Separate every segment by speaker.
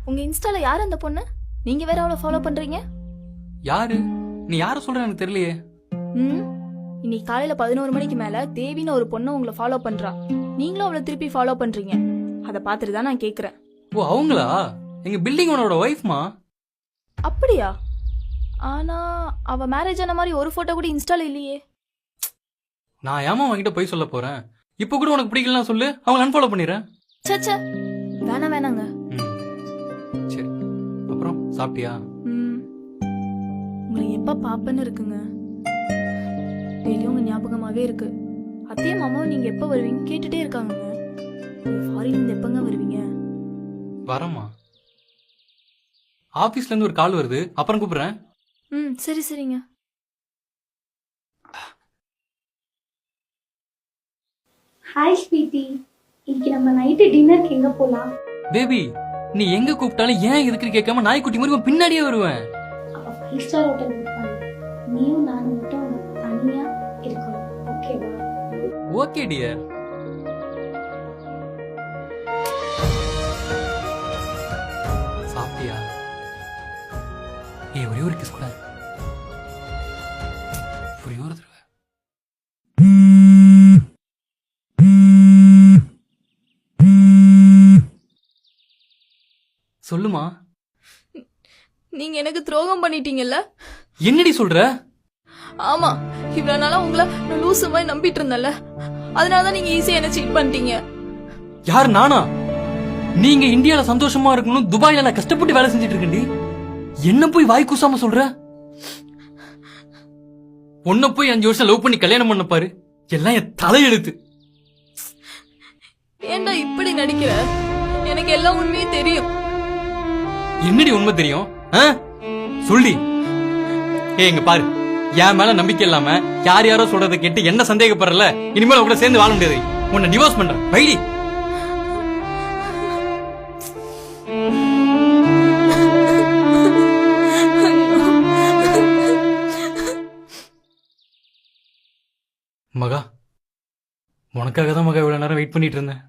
Speaker 1: உங்க இன்ஸ்டால யார் அந்த பொண்ணு? நீங்க வேற அவளை ஃபாலோ பண்றீங்க?
Speaker 2: யாரு? நீ யார சொல்ற எனக்கு தெரியலையே.
Speaker 1: ம் இன்னைக்கு காலையில 11 மணிக்கு மேல தேவின்னு ஒரு பொண்ணு உங்களை ஃபாலோ பண்றா. நீங்களும் அவளை திருப்பி ஃபாலோ பண்றீங்க. அதை பார்த்துட்டு தான் நான் கேக்குறேன்.
Speaker 2: ஓ அவங்களா? எங்க பில்டிங் ஓனரோட ஒய்ஃப்மா.
Speaker 1: அப்படியா? ஆனா அவ மேரேஜ் ஆன மாதிரி ஒரு போட்டோ கூட இன்ஸ்டால இல்லையே.
Speaker 2: நான் ஏமா அவன்கிட்ட போய் சொல்ல போறேன்? இப்ப கூட உனக்கு பிடிக்கலன்னா சொல்லு, அவங்க அன்ஃபாலோ பண்ணிடுறேன்.
Speaker 1: சச்சா வேணாங்க.
Speaker 2: சரி, அப்புறம் சாப்பிட்டியா?
Speaker 1: உங்களை எப்ப பாப்பன்னு இருக்குங்க. டெய்லியும் உங்க ஞாபகமாவே இருக்கு. அத்தையும் மாமாவும் நீங்க எப்ப வருவீங்க கேட்டுட்டே இருக்காங்க. ஃபாரின்ல இருந்து எப்பங்க வருவீங்க?
Speaker 2: வரமா, ஆபீஸ்ல இருந்து ஒரு கால் வருது, அப்புறம் கூப்பிடுறேன்.
Speaker 1: சரிங்க.
Speaker 3: ஹாய் ஸ்வீட்டி, இன்னைக்கு நம்ம நைட்டு டின்னருக்கு எங்க போலாம்?
Speaker 2: பேபி, நீ எங்க கூப்பிட்டாலும் ஏன் எதுக்கு கேட்காம நாய்க்குட்டி மாதிரி பின்னாடியே வருவேன்.
Speaker 3: அப்ப 5 ஸ்டார் ஹோட்டல் புக் பண்ணு. நீயும் நானும் மட்டும் தனியா இருக்கணும், ஓகேவா?
Speaker 2: Okay dear. சாப்பிட்டியா? ஒரே ஒரு கிஸ் கூட. ஒரே ஒரு தடவை. சொல்லுமா.
Speaker 1: நீங்க எனக்கு துரோகம் பண்ணிட்டீங்கல்ல?
Speaker 2: என்னடி சொல்ற?
Speaker 1: ஆமா, இவ்வளவு நாளா உங்களை நான் லூசு மாதிரி நம்பிட்டு இருந்தேன்ல, அதனாலதான் நீங்க ஈஸியா என்ன சீட் பண்ணிட்டீங்க.
Speaker 2: யார், நானா? நீங்க இந்தியால சந்தோஷமா இருக்கணும், துபாயில நான் கஷ்டப்பட்டு வேலை செஞ்சுட்டு இருக்கேன்டி. என்ன போய் வாய் கூசாம சொல்ற? உன்ன போய் 5 வருஷம் லவ் பண்ணி கல்யாணம் பண்ண பாரு, எல்லாம் என் தலையெழுத்து.
Speaker 1: ஏன்டா இப்படி நடிக்கிற? எனக்கு எல்லாம் உண்மையும் தெரியும்.
Speaker 2: என்னடி உண்மை தெரியும்? சொல்லி. இங்க பாரு, என் மேல நம்பிக்கை இல்லாம யார் யாரோ சொல்றதை கேட்டு என்ன சந்தேகப்படுறல, இனிமேல் கூட சேர்ந்து வாழ முடியாது. உன்னை டிவோர்ஸ் பண்றேன், வைடி. மகா, உனக்காக தான் மகா இவ்வளவு நேரம் வெயிட் பண்ணிட்டு இருந்தேன்.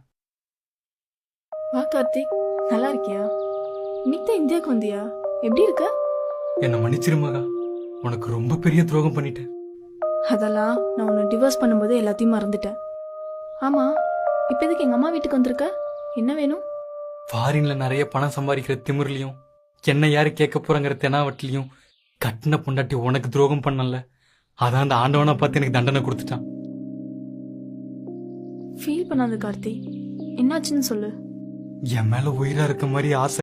Speaker 1: வா கார்த்திக், நல்லா இருக்கியா? இன்னைக்கு தான் இந்தியாவுக்கு வந்தியா? எப்படி இருக்க?
Speaker 2: என்ன மன்னிச்சிரு மகா, உனக்கு ரொம்ப பெரிய துரோகம் பண்ணிட்டேன்.
Speaker 1: அதெல்லாம் நான் உன்னை டிவோர்ஸ் பண்ணும்போது எல்லாத்தையும் மறந்துட்டேன். ஆமா, இப்ப எதுக்கு எங்க அம்மா வீட்டுக்கு வந்திருக்க? என்ன வேணும்?
Speaker 2: ஃபாரின்ல நிறைய பணம் சம்பாதிக்கிற திமிர்லயும், என்ன யாரு கேட்க போறங்கிற தெனாவட்டிலையும் கட்டின பொண்டாட்டி உனக்கு துரோகம் பண்ணல. அதான் அந்த ஆண்டவனை பார்த்து எனக்கு தண்டனை கொடுத்துட்டான்.
Speaker 1: ஃபீல் பண்ணாத கார்த்தி, என்னாச்சுன்னு சொல்லு.
Speaker 2: என் மேல உயிரா இருக்க மாதிரி ஆசை